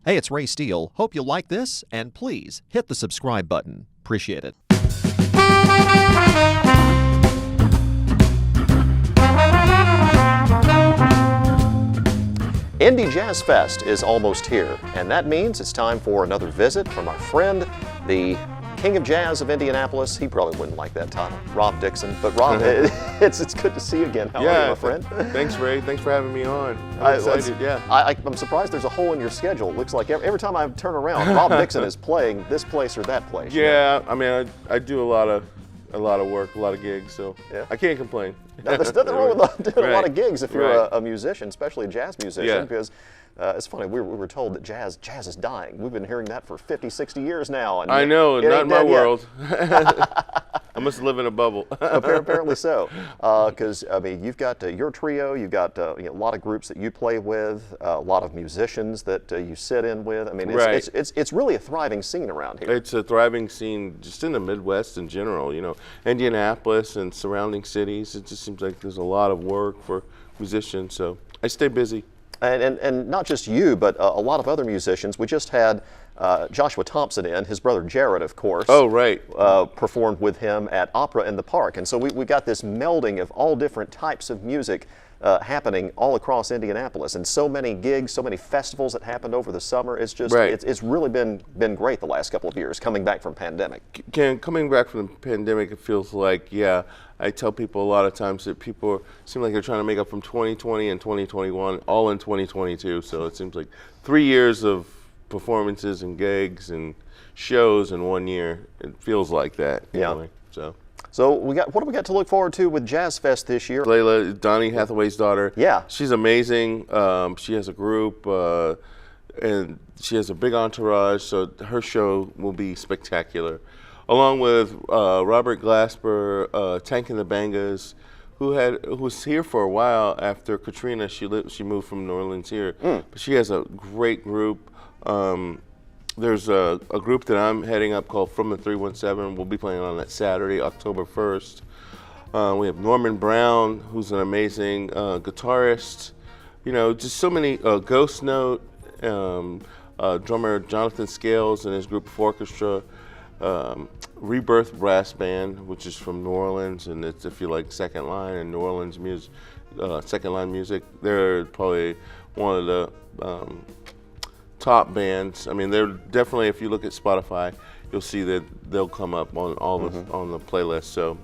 Hey, it's Ray Steele. Hope you like this, and please hit the subscribe button. Appreciate it. Indy Jazz Fest is almost here, and that means it's time for another visit from our friend, the King of Jazz of Indianapolis. He probably wouldn't like that title, Rob Dixon. But Rob, it's good to see you again. How are you, my friend? Thanks, Ray. Thanks for having me on. I'm excited. I'm surprised there's a hole in your schedule. It looks like every time I turn around, Rob Dixon is playing this place or that place. Yeah, you know? I mean, I do a lot of work, a lot of gigs, so I can't complain. Now, there's nothing wrong with doing a lot of gigs if you're a musician, especially a jazz musician, because it's funny, we were told that jazz is dying. We've been hearing that for 50, 60 years now. And I know, not in my world. I must live in a bubble. Apparently so, because I mean, you've got your trio, you've got a lot of groups that you play with, a lot of musicians that you sit in with. I mean, it's really a thriving scene around here. It's a thriving scene just in the Midwest in general. You know, Indianapolis and surrounding cities. It just seems like there's a lot of work for musicians, so I stay busy. And not just you, but a lot of other musicians. We just had Joshua Thompson in, his brother Jared, of course. Oh, right. Performed with him at Opera in the Park. And so we got this melding of all different types of music happening all across Indianapolis. And so many gigs, so many festivals that happened over the summer. It's just, it's really been great the last couple of years, coming back from pandemic. Coming back from the pandemic, it feels like, I tell people a lot of times that people seem like they're trying to make up from 2020 and 2021, all in 2022. So it seems like 3 years of performances and gigs and shows in 1 year. It feels like that. Anyway, So what do we got to look forward to with Jazz Fest this year? Layla, Donnie Hathaway's daughter. Yeah. She's amazing. She has a group and she has a big entourage, so her show will be spectacular. Along with Robert Glasper, Tank and the Bangas, who was here for a while after Katrina. She moved from New Orleans here, but she has a great group. There's a group that I'm heading up called From the 317. We'll be playing on that Saturday, October 1st. We have Norman Brown, who's an amazing guitarist. You know, just so many. Ghost Note, drummer Jonathan Scales and his group of orchestra. Rebirth Brass Band, which is from New Orleans, and it's, if you like second line and New Orleans music, second line music, they're probably one of the top bands. I mean, they're definitely, if you look at Spotify, you'll see that they'll come up on all on the playlist. So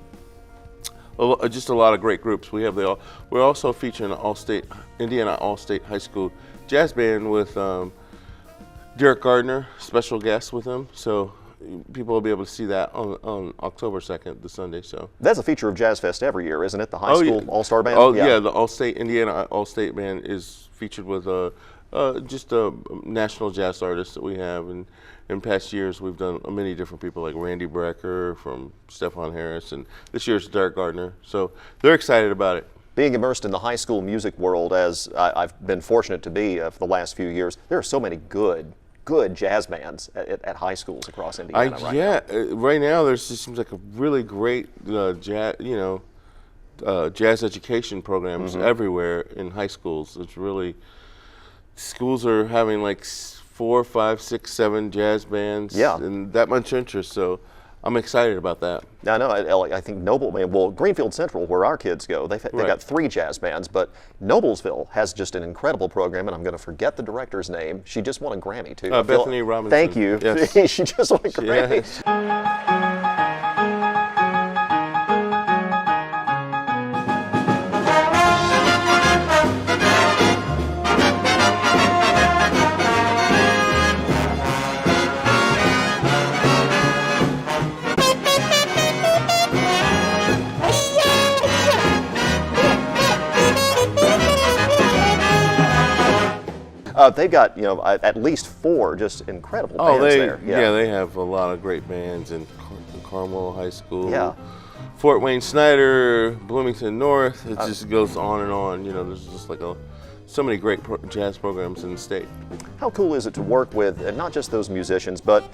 just a lot of great groups. We're also featuring an Indiana All-State High School Jazz Band with Derek Gardner, special guest with him. So people will be able to see that on October 2nd, the Sunday. So that's a feature of Jazz Fest every year, isn't it? The high school all-star band. Oh yeah, the Indiana All-State Band is featured with just a national jazz artist that we have. And in past years, we've done many different people like Randy Brecker from Stephon Harris, and this year's Derek Gardner. So they're excited about it. Being immersed in the high school music world, as I've been fortunate to be for the last few years, there are so many good jazz bands at high schools across Indiana right now there just seems like a really great jazz education programs everywhere in high schools. It's really, schools are having like 4, 5, 6, 7 jazz bands and that much interest, so I'm excited about that. I know. I think Greenfield Central, where our kids go, they've got 3 jazz bands, but Noblesville has just an incredible program, and I'm going to forget the director's name. She just won a Grammy, too. Bethany Robinson. Thank you. Yes. She just won a Grammy. Yes. They've got at least 4 just incredible bands there. Yeah, they have a lot of great bands in Carmel High School. Yeah. Fort Wayne Snyder, Bloomington North. It just goes on and on. You know, there's just like so many great jazz programs in the state. How cool is it to work with not just those musicians, but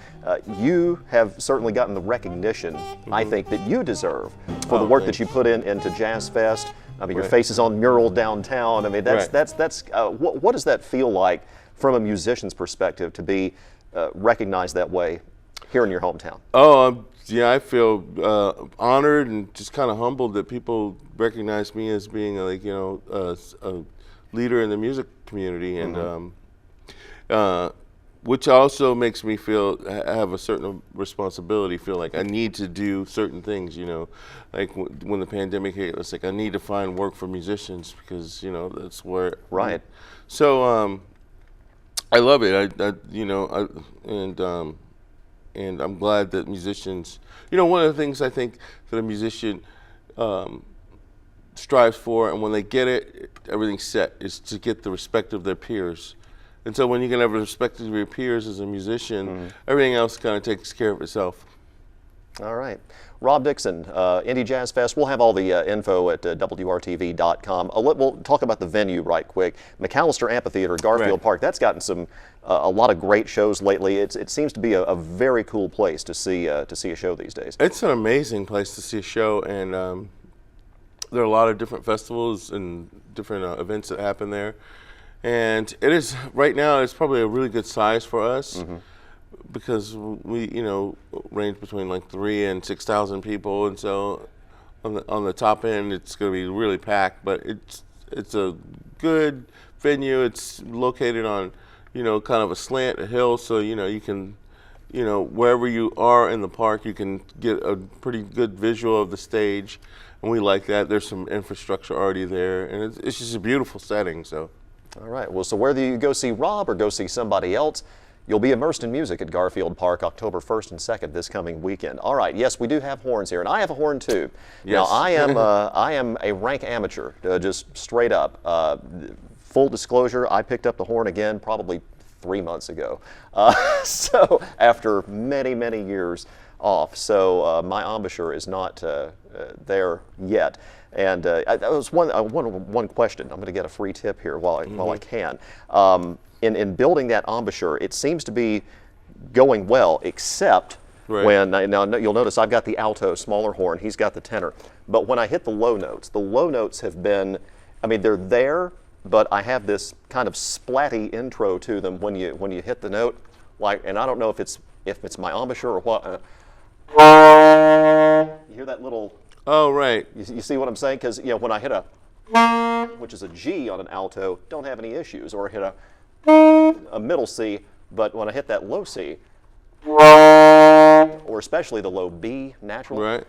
you have certainly gotten the recognition, I think, that you deserve for the work that you put into Jazz Fest. I mean, your face is on mural downtown. I mean, what does that feel like from a musician's perspective to be recognized that way here in your hometown? Oh, yeah, I feel honored and just kind of humbled that people recognize me as being a leader in the music community, and which also makes me have a certain responsibility, feel like I need to do certain things, like when the pandemic hit, it's like I need to find work for musicians because, that's where. Right. So I love it. And I'm glad that musicians, one of the things I think that a musician strives for, and when they get it, everything's set, is to get the respect of their peers. And so when you can have the respect of your peers as a musician, everything else kind of takes care of itself. All right. Rob Dixon, Indy Jazz Fest. We'll have all the info at WRTV.com. We'll talk about the venue right quick. McAllister Amphitheater, Garfield Park. That's gotten a lot of great shows lately. It seems to be a very cool place to see a show these days. It's an amazing place to see a show, and there are a lot of different festivals and different events that happen there. And it is, right now, it's probably a really good size for us because we, range between like 3,000 and 6,000 people. And so on the top end, it's going to be really packed, but it's a good venue. It's located on, kind of a slant, a hill. So, you can, wherever you are in the park, you can get a pretty good visual of the stage. And we like that. There's some infrastructure already there. And it's just a beautiful setting, so. All right. Well, so whether you go see Rob or go see somebody else, you'll be immersed in music at Garfield Park October 1st and 2nd this coming weekend. All right. Yes, we do have horns here, and I have a horn too. Yes. Now, I am a rank amateur, just straight up. Full disclosure, I picked up the horn again probably 3 months ago. So after many, many years off. So my embouchure is not there yet. And that was one question. I'm going to get a free tip here while I can. In building that embouchure, it seems to be going well, except when, now you'll notice I've got the alto, smaller horn, he's got the tenor. But when I hit the low notes have been, they're there, but I have this kind of splatty intro to them when you hit the note. And I don't know if it's my embouchure or what. You hear that little... Oh, right. You see what I'm saying? Because when I hit which is a G on an alto, don't have any issues, or hit a middle C, but when I hit that low C, or especially the low B natural, right?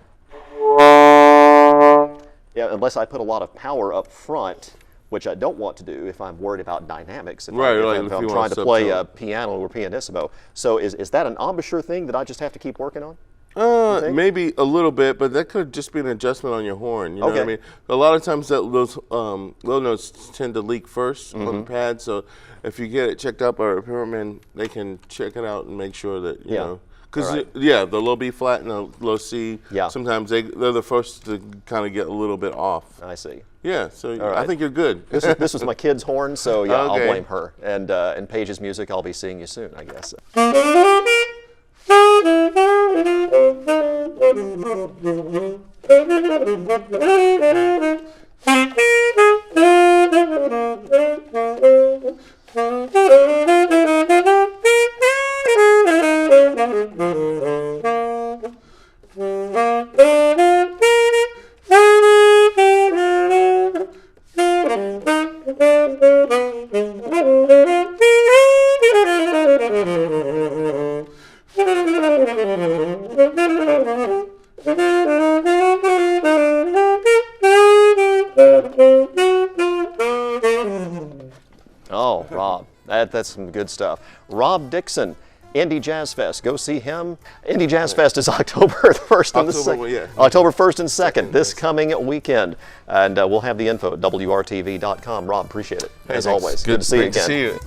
Yeah, unless I put a lot of power up front, which I don't want to do if I'm worried about dynamics. If I'm trying to play a piano or pianissimo. So is that an embouchure thing that I just have to keep working on? Maybe a little bit, but that could just be an adjustment on your horn. You know what I mean? A lot of times those low notes tend to leak first on the pad, so if you get it checked out by a repairman, they can check it out and make sure that, you know. Because, the low B flat and the low C, sometimes they're the first to kind of get a little bit off. I see. Yeah, so I think you're good. This was my kid's horn, so yeah, I'll blame her. And in Paige's Music, I'll be seeing you soon, I guess. Oh, Rob, that's some good stuff. Rob Dixon, Indy Jazz Fest. Go see him. Indy Jazz Fest is October 1st and the 2nd. October 1st and 2nd, this coming weekend. And we'll have the info at WRTV.com. Rob, appreciate it, as always. Good to see you again. Good to see you.